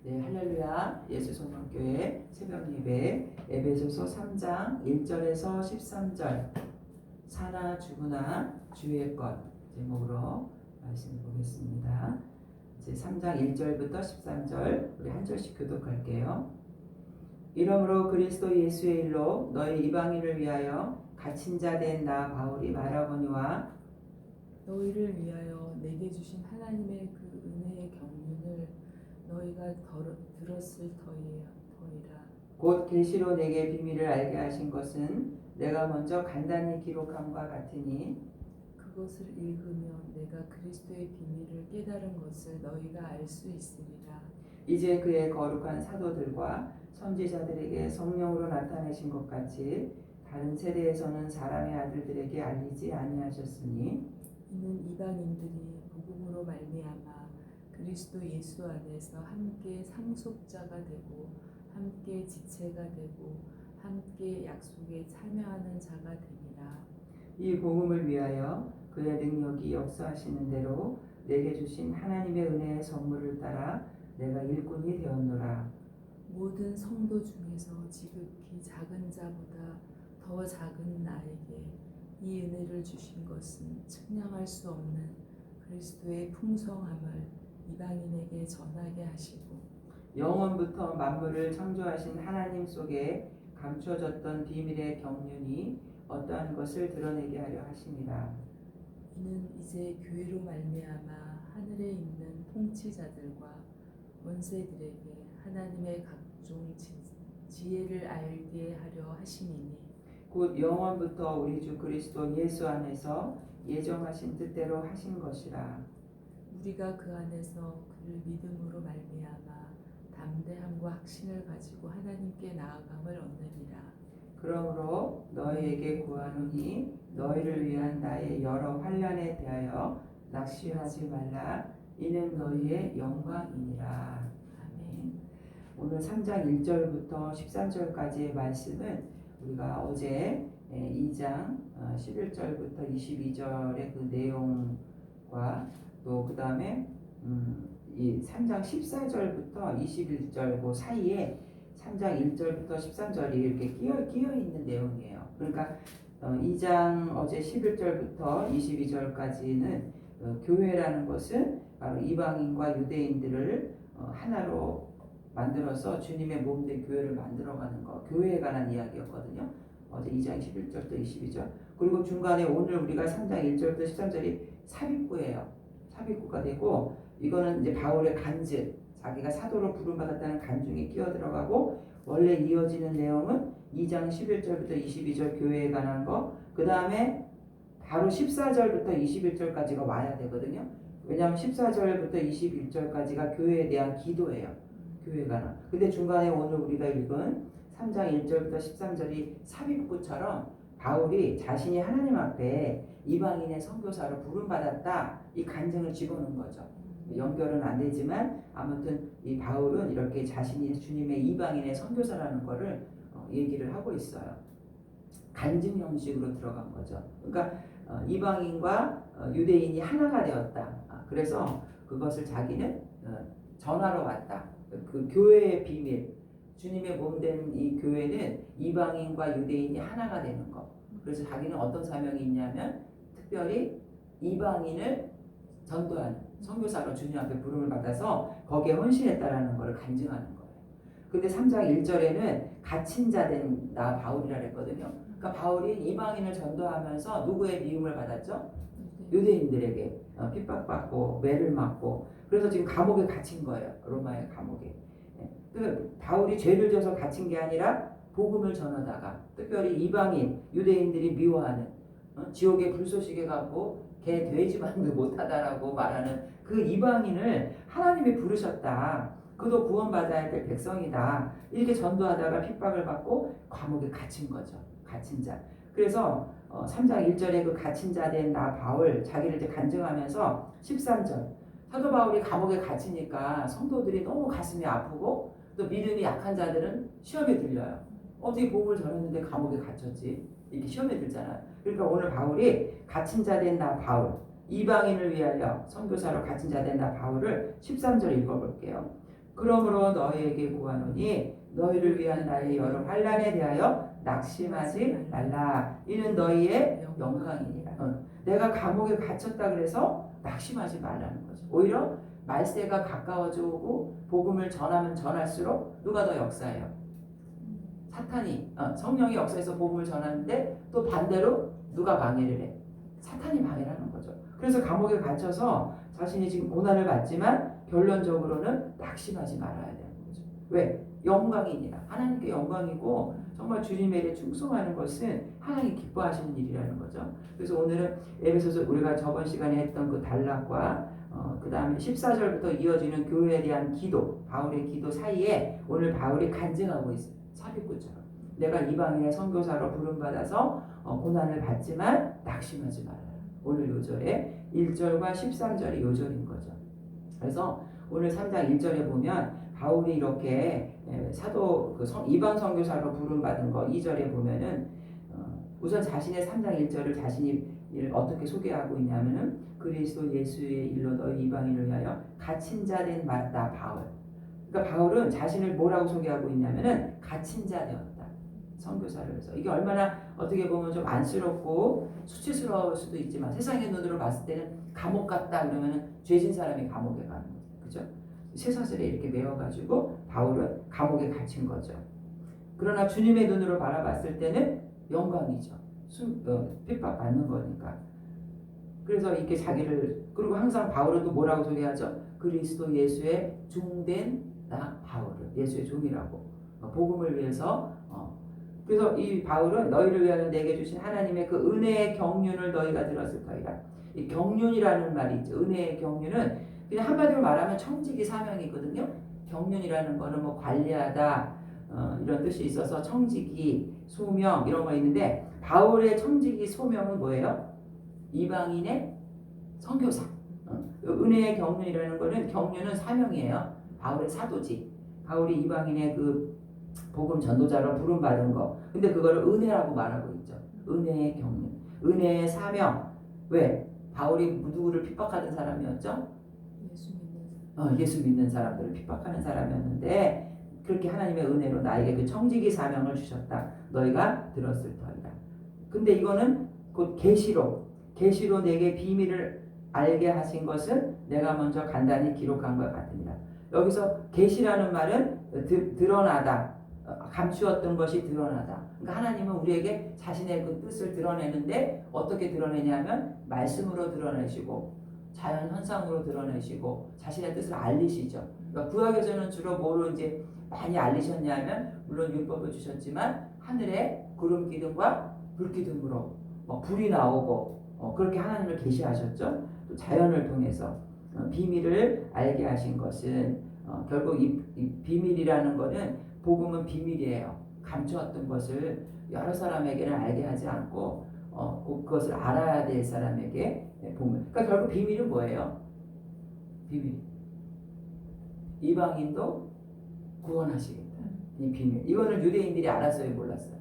네, 할렐루야. 예수성령교회 새벽예배 에베소서 3장 1절에서 13절 사나 죽으나 주의 것 제목으로 말씀 보겠습니다. 이제 3장 1절부터 13절 우리 한 절씩 교독할게요. 이러므로 그리스도 예수의 일로 너희 이방인을 위하여 갇힌 자 된 나 바울이 말하거니와 너희를 위하여 내게 주신 하나님의 그 은혜의 경륜을 너희가 들었을 터이라. 곧 계시로 내게 비밀을 알게 하신 것은 내가 먼저 간단히 기록함과 같으니 그것을 읽으면 내가 그리스도의 비밀을 깨달은 것을 너희가 알 수 있으리라. 이제 그의 거룩한 사도들과 선지자들에게 성령으로 나타내신 것 같이 다른 세대에서는 사람의 아들들에게 알리지 아니하셨으니 이는 이방인들이 복음으로 말미암아 그리스도 예수 안에서 함께 상속자가 되고 함께 지체가 되고 함께 약속에 참여하는 자가 되니라. 이 복음을 위하여 그의 능력이 역사하시는 대로 내게 주신 하나님의 은혜의 선물을 따라 내가 일꾼이 되었노라. 모든 성도 중에서 지극히 작은 자보다 더 작은 나에게 이 은혜를 주신 것은 측량할 수 없는 그리스도의 풍성함을 이방인에게 전하게 하시고 영원부터 만물을 창조하신 하나님 속에 감추어졌던 비밀의 경륜이 어떠한 것을 드러내게 하려 하심이라. 이는 이제 교회로 말미암아 하늘에 있는 통치자들과 원세들에게 하나님의 각종 지혜를 알게 하려 하심이니 곧 영원부터 우리 주 그리스도 예수 안에서 예정하신 뜻대로 하신 것이라. 우리가 그 안에서 그를 믿음으로 말미암아 담대함과 확신을 가지고 하나님께 나아감을 얻느니라. 그러므로 너희에게 구하노니 너희를 위한 나의 여러 환난에 대하여 낙심하지 말라. 이는 너희의 영광이니라. 아멘. 오늘 3장 1절부터 13절까지의 말씀은 우리가 어제 2장 11절부터 22절의 그 내용과 또 그 다음에 이 3장 14절부터 21절 그 사이에 3장 1절부터 13절이 이렇게 끼어 있는 내용이에요. 그러니까 2장 어제 11절부터 22절까지는 교회라는 것은 바로 이방인과 유대인들을 하나로 만들어서 주님의 몸된 교회를 만들어가는 거, 교회에 관한 이야기였거든요. 어제 2장 11절부터 22절. 그리고 중간에 오늘 우리가 3장 1절부터 13절이 삽입구예요. 삽입구가 되고 이거는 이제 바울의 간증, 자기가 사도로 부름받았다는 간증이 끼어 들어가고 원래 이어지는 내용은 2장 11절부터 22절 교회에 관한 거, 그 다음에 바로 14절부터 21절까지가 와야 되거든요. 왜냐하면 14절부터 21절까지가 교회에 대한 기도예요. 교회에 관한. 근데 중간에 오늘 우리가 읽은 3장 1절부터 13절이 삽입구처럼 바울이 자신이 하나님 앞에 이방인의 선교사로 부름받았다 이 간증을 집어넣은 거죠. 연결은 안 되지만 아무튼 이 바울은 이렇게 자신이 주님의 이방인의 선교사라는 거를 얘기를 하고 있어요. 간증 형식으로 들어간 거죠. 그러니까 이방인과 유대인이 하나가 되었다. 그래서 그것을 자기는 전하러 왔다. 그 교회의 비밀, 주님의 몸된 이 교회는 이방인과 유대인이 하나가 되는 거. 그래서 자기는 어떤 사명이 있냐면 특별히 이방인을 전도하는 선교사로 주님 앞에 부름을 받아서 거기에 헌신했다라는 것을 간증하는 거예요. 근데 3장 1절에는 갇힌 자 된 나 바울이라 그랬거든요. 그러니까 바울이 이방인을 전도하면서 누구의 미움을 받았죠? 유대인들에게 핍박받고 매를 맞고 그래서 지금 감옥에 갇힌 거예요. 로마의 감옥에. 그 바울이 죄를 져서 갇힌 게 아니라 복음을 전하다가 특별히 이방인 유대인들이 미워하는 지옥의 불쏘시개 갖고 개 돼지만도 못하다라고 말하는 그 이방인을 하나님이 부르셨다. 그도 구원받아야 될 백성이다. 이렇게 전도하다가 핍박을 받고 감옥에 갇힌 거죠. 갇힌 자. 그래서 3장 1절에 그 갇힌 자 된 나 바울 자기를 이제 간증하면서 13절 사도 바울이 감옥에 갇히니까 성도들이 너무 가슴이 아프고 또 믿음이 약한 자들은 시험에 들려요. 어떻게 복음을 전했는데 감옥에 갇혔지? 이렇게 시험에 들잖아요. 그러니까 오늘 바울이 갇힌 자 된 나 바울 이방인을 위하여 선교사로 갇힌 자 된 나 바울을 13절 읽어볼게요. 그러므로 너희에게 구하노니 너희를 위한 나의 여러 환난에 대하여 낙심하지 말라. 이는 너희의 영광이니라. 내가 감옥에 갇혔다 그래서 낙심하지 말라는 거죠. 오히려 말세가 가까워져 오고 복음을 전하면 전할수록 누가 더 역사해요? 사탄이, 성령이 역사해서 복음을 전하는데 또 반대로 누가 방해를 해? 사탄이 방해를 하는 거죠. 그래서 감옥에 갇혀서 자신이 지금 고난을 받지만 결론적으로는 낙심하지 말아야 되는 거죠. 왜? 영광이니라. 하나님께 영광이고 정말 주님에 대해 충성하는 것은 하나님 기뻐하시는 일이라는 거죠. 그래서 오늘은 에베소서 우리가 저번 시간에 했던 그 단락과 그 다음에 14절부터 이어지는 교회에 대한 기도, 바울의 기도 사이에 오늘 바울이 간증하고 있어요. 삽입구처럼. 내가 이방인의 선교사로 부름받아서 고난을 받지만 낙심하지 말아라. 오늘 요절에 1절과 13절이 요절인 거죠. 그래서 오늘 3장 1절에 보면 바울이 이렇게 사도 이방 선교사로 부름받은 거 2절에 보면은 우선 자신의 3장 1절을 자신이 어떻게 소개하고 있냐면은 그리스도 예수의 일로 너희 이방인을 위하여 갇힌 자 된 나 바울. 그러니까 바울은 자신을 뭐라고 소개하고 있냐면은 갇힌 자 되었다. 선교사를 해서 이게 얼마나 어떻게 보면 좀 안쓰럽고 수치스러울 수도 있지만 세상의 눈으로 봤을 때는 감옥 같다 그러면은 죄진 사람이 감옥에 가는 거죠. 그죠? 쇠사슬에 이렇게 매어가지고 바울은 감옥에 갇힌 거죠. 그러나 주님의 눈으로 바라봤을 때는 영광이죠. 핍박받는 거니까. 그래서 이렇게 자기를 그리고 항상 바울은 또 뭐라고 소개하죠? 그리스도 예수의 종된 나 바울을 예수의 종이라고 복음을 위해서 그래서 이 바울은 너희를 위하여 내게 주신 하나님의 그 은혜의 경륜을 너희가 들었을 터이라. 이 경륜이라는 말이 있죠. 은혜의 경륜은 그냥 한마디로 말하면 청지기 사명이거든요. 경륜이라는 거는 뭐 관리하다 이런 뜻이 있어서 청지기, 소명 이런 거 있는데 바울의 청지기 소명은 뭐예요? 이방인의 선교사. 은혜의 경륜이라는 거는 경륜은 사명이에요. 바울의 사도직. 바울이 이방인의 그 복음 전도자로 부름받은 거. 근데 그거를 은혜라고 말하고 있죠. 은혜의 경륜. 은혜의 사명. 왜? 바울이 누구를 핍박하던 사람이었죠? 예수 믿는 사람들을 핍박하는 사람이었는데 그렇게 하나님의 은혜로 나에게 그 청지기 사명을 주셨다. 너희가 들었을 터이다. 근데 이거는 곧 계시로 내게 비밀을 알게 하신 것은 내가 먼저 간단히 기록한 것 같으니라. 여기서 계시라는 말은 드러나다. 감추었던 것이 드러나다. 그러니까 하나님은 우리에게 자신의 그 뜻을 드러내는데 어떻게 드러내냐면 말씀으로 드러내시고 자연 현상으로 드러내시고 자신의 뜻을 알리시죠. 그러니까 구약에서는 주로 뭐로 이제 많이 알리셨냐면 물론 율법을 주셨지만 하늘에 구름 기둥과 불 기둥으로 불이 나오고 그렇게 하나님을 계시하셨죠. 또 자연을 통해서 비밀을 알게 하신 것은 결국 이 비밀이라는 거는 복음은 비밀이에요. 감추었던 것을 여러 사람에게는 알게 하지 않고 그것을 알아야 될 사람에게 복음. 그러니까 결국 비밀은 뭐예요? 비밀. 이방인도 구원하시겠다. 이 비밀. 이거는 유대인들이 알았어요, 몰랐어요?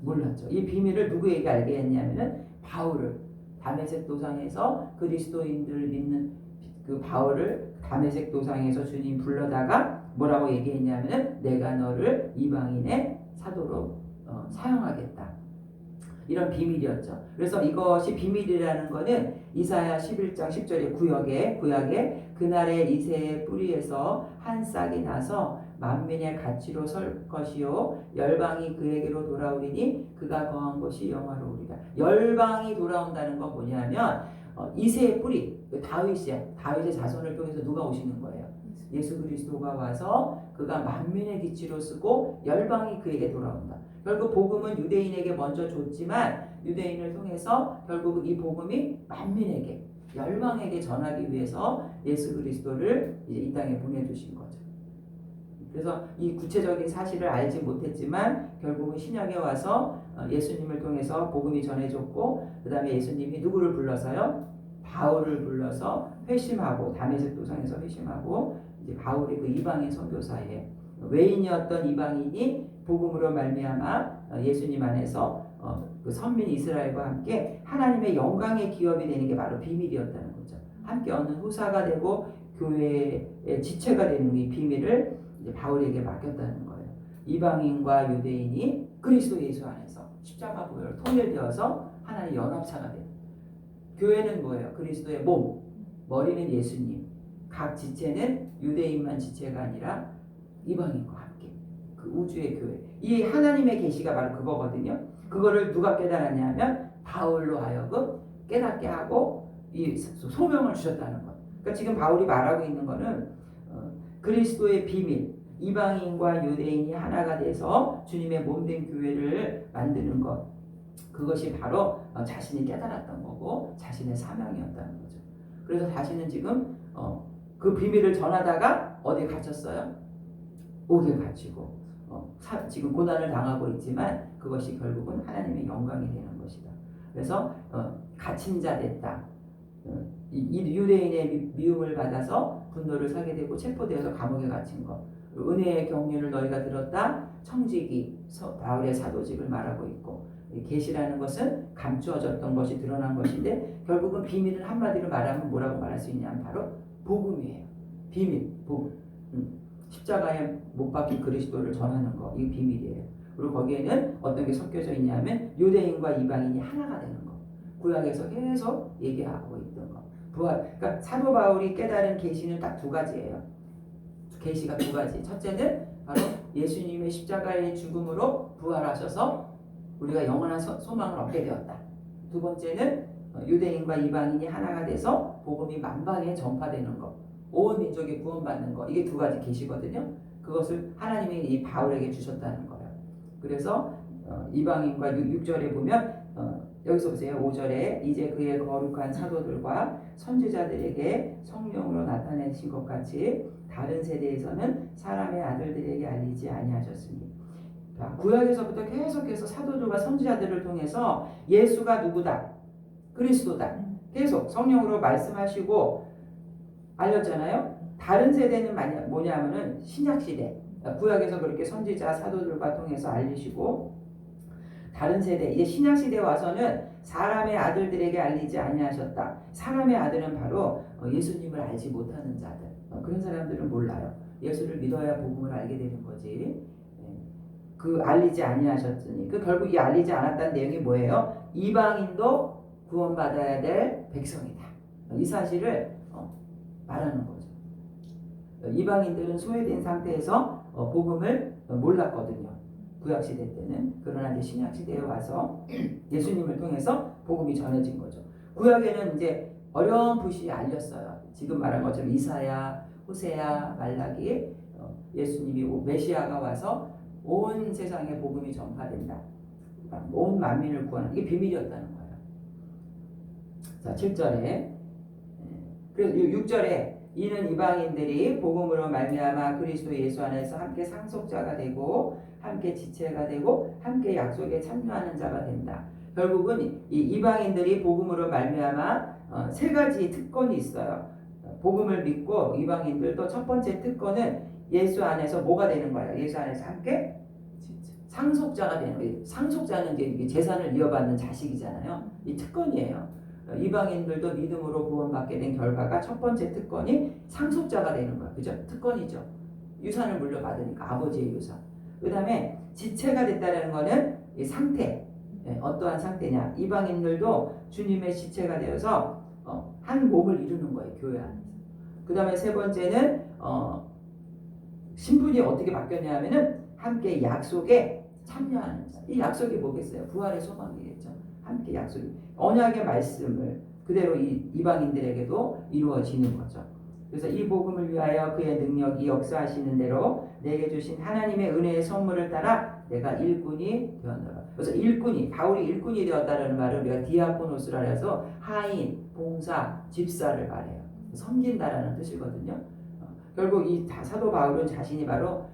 몰랐죠. 이 비밀을 누구에게 알게 했냐면은 바울을 다메섹 도상에서 그리스도인들을 믿는 그 바울을 다메섹 도상에서 주님 불러다가 뭐라고 얘기했냐면은 내가 너를 이방인의 사도로 사용하겠다. 이런 비밀이었죠. 그래서 이것이 비밀이라는 거는 이사야 11장 10절의 구약에 그날의 이새의 뿌리에서 한 싹이 나서 만민의 가치로 설 것이요 열방이 그에게로 돌아오리니 그가 거한 곳이 영화로우리라. 열방이 돌아온다는 건 뭐냐면 이새의 뿌리 다윗이야. 다윗의 자손을 통해서 누가 오시는 거예요? 예수 그리스도가 와서 그가 만민의 기치로 쓰고 열방이 그에게 돌아온다. 결국 복음은 유대인에게 먼저 줬지만 유대인을 통해서 결국 이 복음이 만민에게 열방에게 전하기 위해서 예수 그리스도를 이제 이 땅에 보내주신 거죠. 그래서 이 구체적인 사실을 알지 못했지만 결국은 신약에 와서 예수님을 통해서 복음이 전해졌고 그 다음에 예수님이 누구를 불러서요? 바울을 불러서 회심하고 다메섹 도상에서 회심하고 이제 바울이 그 이방인 선교사에 외인이었던 이방인이 복음으로 말미암아 예수님 안에서 그 선민 이스라엘과 함께 하나님의 영광의 기업이 되는 게 바로 비밀이었다는 거죠. 함께 얻는 후사가 되고 교회의 지체가 되는 이 비밀을 이제 바울에게 맡겼다는 거예요. 이방인과 유대인이 그리스도 예수 안에서 십자가 보혈로 통일되어서 하나의 연합체가 돼요. 교회는 뭐예요? 그리스도의 몸, 머리는 예수님. 각 지체는 유대인만 지체가 아니라 이방인과 함께 그 우주의 교회. 이 하나님의 계시가 바로 그거거든요. 그거를 누가 깨달았냐면 바울로 하여금 깨닫게 하고 이 소명을 주셨다는 것. 그러니까 지금 바울이 말하고 있는 거는 그리스도의 비밀, 이방인과 유대인이 하나가 돼서 주님의 몸된 교회를 만드는 것. 그것이 바로 자신이 깨달았던 거고 자신의 사명이었다는 거죠. 그래서 자신은 지금 그 비밀을 전하다가 어디에 갇혔어요? 옥에 갇히고 지금 고난을 당하고 있지만 그것이 결국은 하나님의 영광이 되는 것이다. 그래서 갇힌 자 됐다. 이 유대인의 미움을 받아서 분노를 사게 되고 체포되어서 감옥에 갇힌 것. 은혜의 경륜을 너희가 들었다. 청지기 바울의 사도직을 말하고 있고 계시라는 것은 감추어졌던 것이 드러난 것인데 결국은 비밀은 한마디로 말하면 뭐라고 말할 수 있냐면 바로 복음이에요. 비밀, 복음. 십자가에 못 박힌 그리스도를 전하는 거, 이 비밀이에요. 그리고 거기에는 어떤 게 섞여져 있냐면 유대인과 이방인이 하나가 되는 거. 구약에서 계속 얘기하고 있던 거. 그러니까 사도 바울이 깨달은 계시는 딱 두 가지예요. 계시가 두 가지. 첫째는 바로 예수님의 십자가의 죽음으로 부활하셔서 우리가 영원한 소망을 얻게 되었다. 두 번째는 유대인과 이방인이 하나가 돼서 복음이 만방에 전파되는 것. 온 민족이 구원받는 것. 이게 두 가지 계시거든요. 그것을 하나님이 이 바울에게 주셨다는 거예요. 그래서 이방인과 6절에 보면 여기서 보세요. 5절에 이제 그의 거룩한 사도들과 선지자들에게 성령으로 나타내신 것 같이 다른 세대에서는 사람의 아들들에게 알리지 아니하셨으니. 구약에서부터 계속해서 사도들과 선지자들을 통해서 예수가 누구다? 그리스도다. 계속 성령으로 말씀하시고 알렸잖아요. 다른 세대는 뭐냐면은 신약시대. 구약에서 그렇게 선지자 사도들과 통해서 알리시고 다른 세대 이제 신약시대에 와서는 사람의 아들들에게 알리지 아니하셨다. 사람의 아들은 바로 예수님을 알지 못하는 자들. 그런 사람들은 몰라요. 예수를 믿어야 복음을 알게 되는 거지. 그 알리지 아니하셨으니 그 결국 이 알리지 않았다는 내용이 뭐예요? 이방인도 구원받아야 될 백성이다. 이 사실을 말하는 거죠. 이방인들은 소외된 상태에서 복음을 몰랐거든요. 구약시대 때는. 그러나 이제 신약시대에 와서 예수님을 통해서 복음이 전해진 거죠. 구약에는 이제 어렴풋이 알렸어요. 지금 말한 것처럼 이사야, 호세야, 말라기 예수님이 메시아가 와서 온 세상에 복음이 전파된다. 온 만민을 구하는 이게 비밀이었다는 거예요. 자, 7절에 그래서 6절에 이는 이방인들이 복음으로 말미암아 그리스도 예수 안에서 함께 상속자가 되고 함께 지체가 되고 함께 약속에 참여하는 자가 된다. 결국은 이 이방인들이 복음으로 말미암아 세 가지 특권이 있어요. 복음을 믿고 이방인들도 첫 번째 특권은 예수 안에서 뭐가 되는 거예요? 예수 안에서 함께 상속자가 되는 거예요. 상속자는 이제 재산을 이어받는 자식이잖아요. 이 특권이에요. 이방인들도 믿음으로 구원받게 된 결과가 첫 번째 특권이 상속자가 되는 거예요. 그죠? 특권이죠. 유산을 물려받으니까 아버지의 유산. 그 다음에 지체가 됐다는 거는 이 상태. 어떠한 상태냐? 이방인들도 주님의 지체가 되어서 한 몸을 이루는 거예요. 교회 안에서. 그 다음에 세 번째는 신분이 어떻게 바뀌었냐면은 함께 약속에 참여하는 자. 이 약속이 뭐겠어요? 부활의 소망이겠죠. 함께 약속이 언약의 말씀을 그대로 이방인들에게도 이루어지는 거죠. 그래서 이 복음을 위하여 그의 능력이 역사하시는 대로 내게 주신 하나님의 은혜의 선물을 따라 내가 일꾼이 되었노라. 그래서 바울이 일꾼이 되었다는 말을 우리가 디아코노스라 해서 하인, 봉사, 집사를 말해요. 섬긴다라는 뜻이거든요. 결국 이 사도 바울은 자신이 바로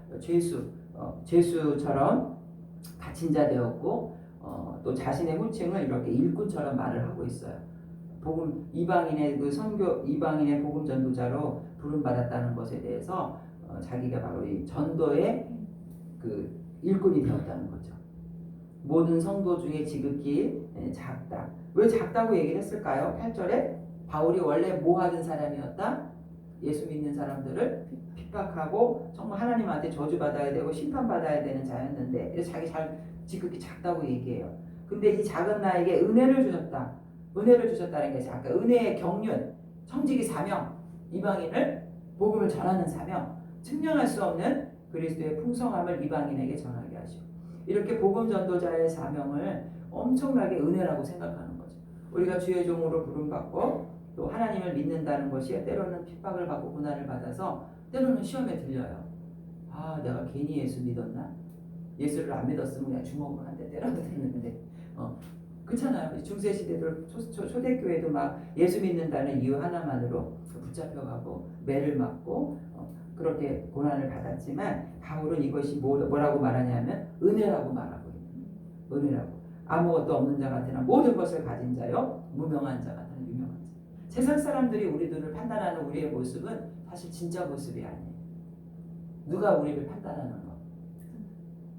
죄수처럼 갇힌 자 되었고 또 자신의 호칭을 이렇게 일꾼처럼 말을 하고 있어요. 복음 이방인의 이방인의 복음 전도자로 부름 받았다는 것에 대해서 자기가 바로 이 전도의 그 일꾼이 되었다는 거죠. 모든 성도 중에 지극히 작다. 왜 작다고 얘기를 했을까요? 8절에 바울이 원래 뭐 하던 사람이었다? 예수 믿는 사람들을 핍박하고 정말 하나님한테 저주받아야 되고 심판받아야 되는 자였는데 그래서 자기 잘 지극히 작다고 얘기해요. 근데 이 작은 나에게 은혜를 주셨다. 은혜를 주셨다는 것이 아까 은혜의 경륜, 청지기 사명, 이방인을 복음을 전하는 사명, 측량할 수 없는 그리스도의 풍성함을 이방인에게 전하게 하시고 이렇게 복음 전도자의 사명을 엄청나게 은혜라고 생각하는 거죠. 우리가 주의 종으로 부름받고 또 하나님을 믿는다는 것이 때로는 핍박을 받고 고난을 받아서 때로는 시험에 들려요. 아, 내가 괜히 예수 믿었나? 예수를 안 믿었으면 그냥 주먹으로 한 대 때려도 됐는데 그렇잖아요. 중세시대들 초대교회도 막 예수 믿는다는 이유 하나만으로 붙잡혀가고 매를 맞고 그렇게 고난을 받았지만 바울은 이것이 뭐라고 말하냐면 은혜라고 말하고 있는 은혜라고. 아무것도 없는 자 같으나 모든 것을 가진 자요 무명한 자 같으나 유명한 자. 세상 사람들이 우리 눈을 판단하는 우리의 모습은 사실 진짜 모습이 아니에요. 누가 우리를 판단하는 거?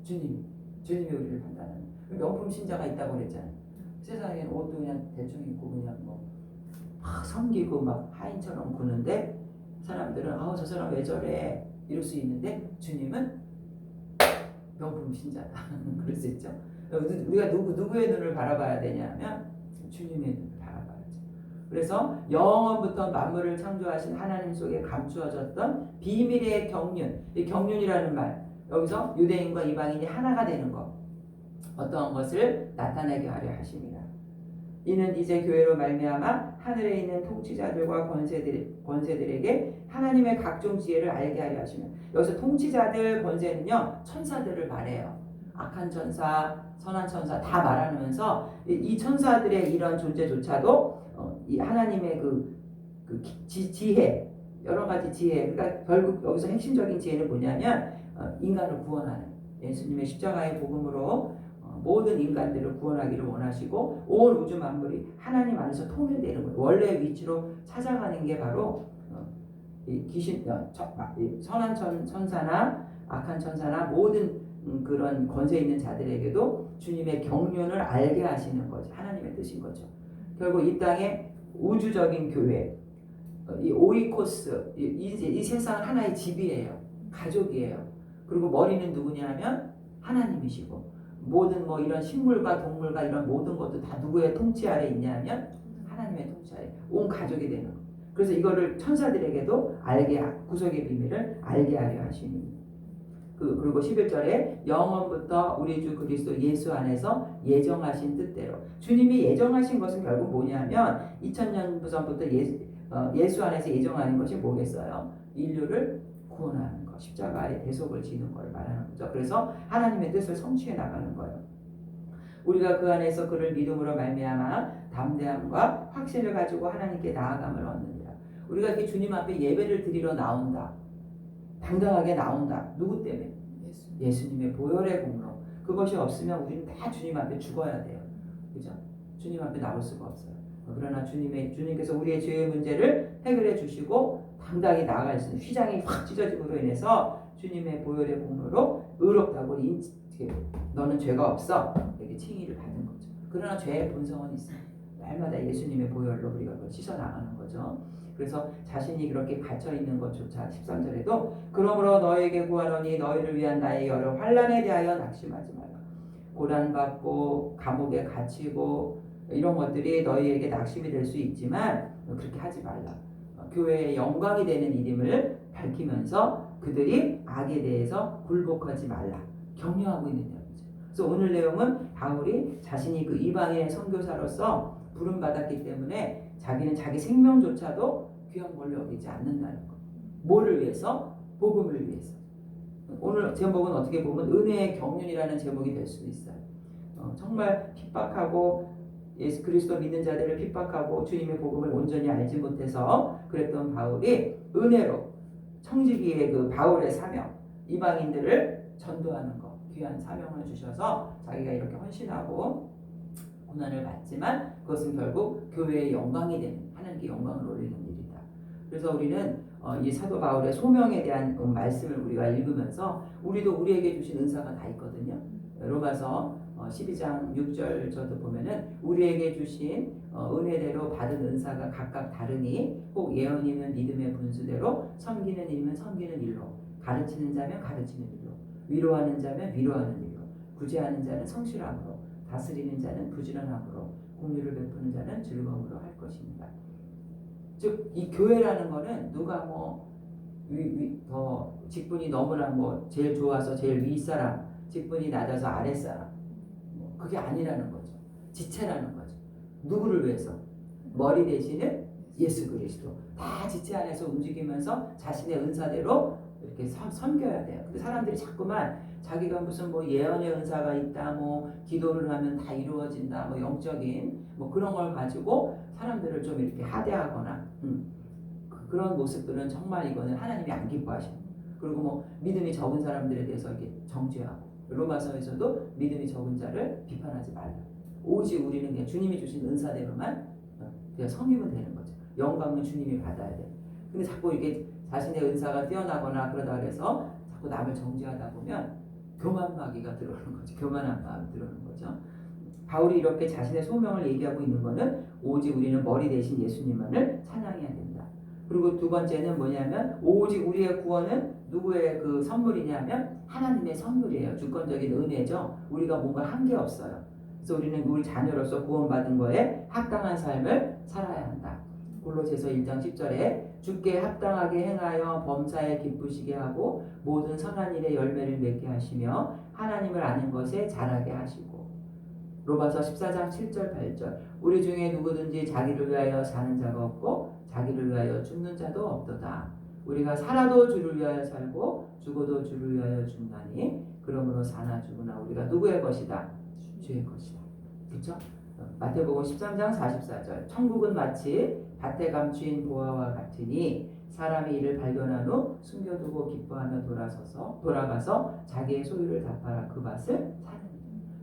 주님이 우리를 판단하는 거. 명품 신자가 있다고 그랬잖아요. 세상에는 옷도 그냥 대충 입고 그냥 막 섬기고 막 하인처럼 구는데 사람들은 아우 저 사람 왜 저래 이럴 수 있는데 주님은 명품 신자다 그럴 수 있죠. 우리가 누구의 눈을 바라봐야 되냐면 주님의 눈을 바라봐야죠. 그래서 영원부터 만물을 창조하신 하나님 속에 감추어졌던 비밀의 경륜, 이 경륜이라는 말 여기서 유대인과 이방인이 하나가 되는 것 어떠한 것을 나타내게 하려 하십니다. 이는 이제 교회로 말미암아 하늘에 있는 통치자들과 권세들에게 하나님의 각종 지혜를 알게 하려 하시며 여기서 통치자들 권세는요 천사들을 말해요. 악한 천사, 선한 천사 다 말하면서 이 천사들의 이런 존재조차도 이 하나님의 지혜 여러 가지 지혜 그러니까 결국 여기서 핵심적인 지혜는 뭐냐면 인간을 구원하는 예수님의 십자가의 복음으로 모든 인간들을 구원하기를 원하시고 온 우주 만물이 하나님 안에서 통일되는 거예요. 원래의 위치로 찾아가는 게 바로 선한 천사나 악한 천사나 모든 그런 권세 있는 자들에게도 주님의 경륜을 알게 하시는 거죠. 하나님의 뜻인 거죠. 결국 이 땅에 우주적인 교회, 이 오이코스, 이 세상은 하나의 집이에요. 가족이에요. 그리고 머리는 누구냐면 하나님이시고 모든 이런 식물과 동물과 이런 모든 것도 다 누구의 통치 아래 있냐면 하나님의 통치 아래 온 가족이 되는 거. 그래서 이거를 천사들에게도 구속의 비밀을 알게 하려 하시니 그리고 11절에 영원부터 우리 주 그리스도 예수 안에서 예정하신 뜻대로 주님이 예정하신 것은 결국 뭐냐면 2000년 전부터 예수 안에서 예정하는 것이 뭐겠어요? 인류를 구원하는 것, 십자가의 대속을 지는 걸 말하는 거죠. 그래서 하나님의 뜻을 성취해 나가는 거예요. 우리가 그 안에서 그를 믿음으로 말미암아 담대함과 확신을 가지고 하나님께 나아감을 얻느니라. 우리가 이렇게 주님 앞에 예배를 드리러 나온다. 당당하게 나온다. 누구 때문에? 예수님의 보혈의 공로. 그것이 없으면 우리는 다 주님 앞에 죽어야 돼요. 그죠? 주님 앞에 나올 수가 없어요. 그러나 주님께서 우리의 죄의 문제를 해결해 주시고 당당히 나아갈 수 있는 휘장이 확 찢어짐으로 인해서 주님의 보혈의 공로로 의롭다고 너는 죄가 없어 이렇게 칭의를 받는 거죠. 그러나 죄의 본성은 있어요. 날마다 예수님의 보혈로 우리가 그걸 씻어 나가는 거죠. 그래서 자신이 그렇게 갇혀 있는 것조차 13절에도 그러므로 너에게 구하노니 너희를 위한 나의 여러 환난에 대하여 낙심하지 말라. 고난받고 감옥에 갇히고 이런 것들이 너희에게 낙심이 될 수 있지만 그렇게 하지 말라. 교회의 영광이 되는 이름을 밝히면서 그들이 악에 대해서 굴복하지 말라. 격려하고 있는 내용이죠. 그래서 오늘 내용은 바울이 자신이 그 이방인의 선교사로서 부름받았기 때문에 자기는 자기 생명조차도 귀한 걸로 여기지 않는다는 것. 뭐를 위해서? 복음을 위해서. 오늘 제목은 어떻게 보면 은혜의 경륜이라는 제목이 될 수도 있어요. 정말 핍박하고 예수 그리스도 믿는 자들을 핍박하고 주님의 복음을 온전히 알지 못해서 그랬던 바울이 은혜로 청지기의 그 바울의 사명, 이방인들을 전도하는 것, 귀한 사명을 주셔서 자기가 이렇게 헌신하고 고난을 받지만 그것은 결국 교회의 영광이 되는 하나님께 영광을 올리는 일이다. 그래서 우리는 이 사도 바울의 소명에 대한 말씀을 우리가 읽으면서 우리도 우리에게 주신 은사가 다 있거든요. 로마서 12장 6절 저도 보면은 우리에게 주신 은혜대로 받은 은사가 각각 다르니 꼭 예언이면 믿음의 분수대로 섬기는 일이면 섬기는 일로 가르치는 자면 가르치는 일로 위로하는 자면 위로하는 일로 구제하는 자는 성실함으로 다스리는 자는 부지런함으로 공유를 베푸는 자는 즐거움으로 할 것입니다. 즉 이 교회라는 거는 누가 뭐 더 직분이 너무나 뭐 제일 좋아서 제일 윗사람, 직분이 낮아서 아랫사람, 뭐 그게 아니라는 거죠. 지체라는 거죠. 누구를 위해서? 머리 대신은 예수 그리스도. 다 지체 안에서 움직이면서 자신의 은사대로 이렇게 섬겨야 돼요. 근데 사람들이 자꾸만 자기가 무슨 뭐 예언의 은사가 있다, 뭐 기도를 하면 다 이루어진다, 뭐 영적인 뭐 그런 걸 가지고 사람들을 좀 이렇게 하대하거나 그런 모습들은 정말 이거는 하나님이 안 기뻐하시는 거예요. 그리고 뭐 믿음이 적은 사람들에 대해서 이렇게 정죄하고 로마서에서도 믿음이 적은 자를 비판하지 말라. 오직 우리는 그냥 주님이 주신 은사대로만 그냥 섬기면 되는 거죠. 영광은 주님이 받아야 돼. 근데 자꾸 이게 자신의 은사가 뛰어나거나 그러다 그래서 자꾸 남을 정죄하다 보면 교만마귀가 들어오는 거죠. 교만한 마음이 들어오는 거죠. 바울이 이렇게 자신의 소명을 얘기하고 있는 거는 오직 우리는 머리 대신 예수님만을 찬양해야 된다. 그리고 두 번째는 뭐냐면 오직 우리의 구원은 누구의 그 선물이냐면 하나님의 선물이에요. 주권적인 은혜죠. 우리가 뭔가 한 게 없어요. 그래서 우리는 우리 자녀로서 구원받은 거에 합당한 삶을 살아야 한다. 골로새서 1장 10절에 주께 합당하게 행하여 범사에 기쁘시게 하고 모든 선한 일에 열매를 맺게 하시며 하나님을 아는 것에 자라게 하시고 로마서 14장 7절 8절 우리 중에 누구든지 자기를 위하여 사는 자가 없고 자기를 위하여 죽는 자도 없도다. 우리가 살아도 주를 위하여 살고 죽어도 주를 위하여 죽나니 그러므로 사나 죽으나 우리가 누구의 것이다? 주의 것이다. 그렇죠? 마태복음 13장 44절 천국은 마치 밭에 감추인 보화와 같으니 사람이 이를 발견한 후 숨겨두고 기뻐하며 돌아가서 자기의 소유를 다 팔아 그 밭을 사는.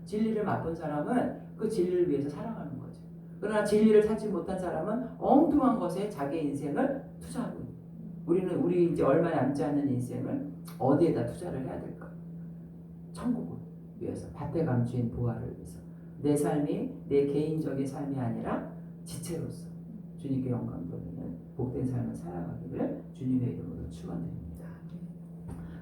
진리를 맛본 사람은 그 진리를 위해서 살아가는 거죠. 그러나 진리를 찾지 못한 사람은 엉뚱한 것에 자기의 인생을 투자하고 있는. 우리 이제 얼마 남지 않은 인생을 어디에다 투자를 해야 될까? 천국을 위해서, 밭에 감추인 보화를 위해서. 내 삶이 내 개인적인 삶이 아니라 지체로서 주님께 영광 돌리는 복된 삶을 살아가기를 주님의 이름으로 축원드립니다.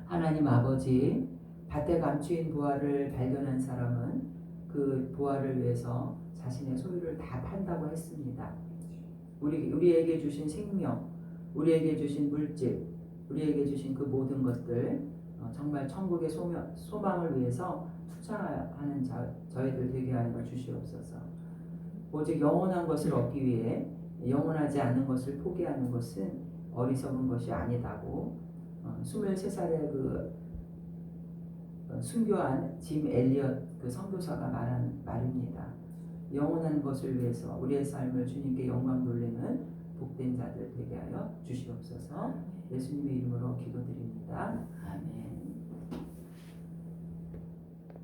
하나님 아버지, 밭에 감추인 보화를 발견한 사람은 그 보화를 위해서 자신의 소유를 다 판다고 했습니다. 우리에게 주신 생명, 우리에게 주신 물질, 우리에게 주신 그 모든 것들 정말 천국의 소망을 위해서 투자하는 저희들 되게 하여 주시옵소서. 오직 영원한 것을 얻기 위해 영원하지 않은 것을 포기하는 것은 어리석은 것이 아니다고 23살의 그 순교한 짐 엘리엇 그 선교사가 말한 말입니다. 영원한 것을 위해서 우리의 삶을 주님께 영광 돌리는 복된 자들 되게 하여 주시옵소서. 예수님의 이름으로 기도드립니다. 아멘.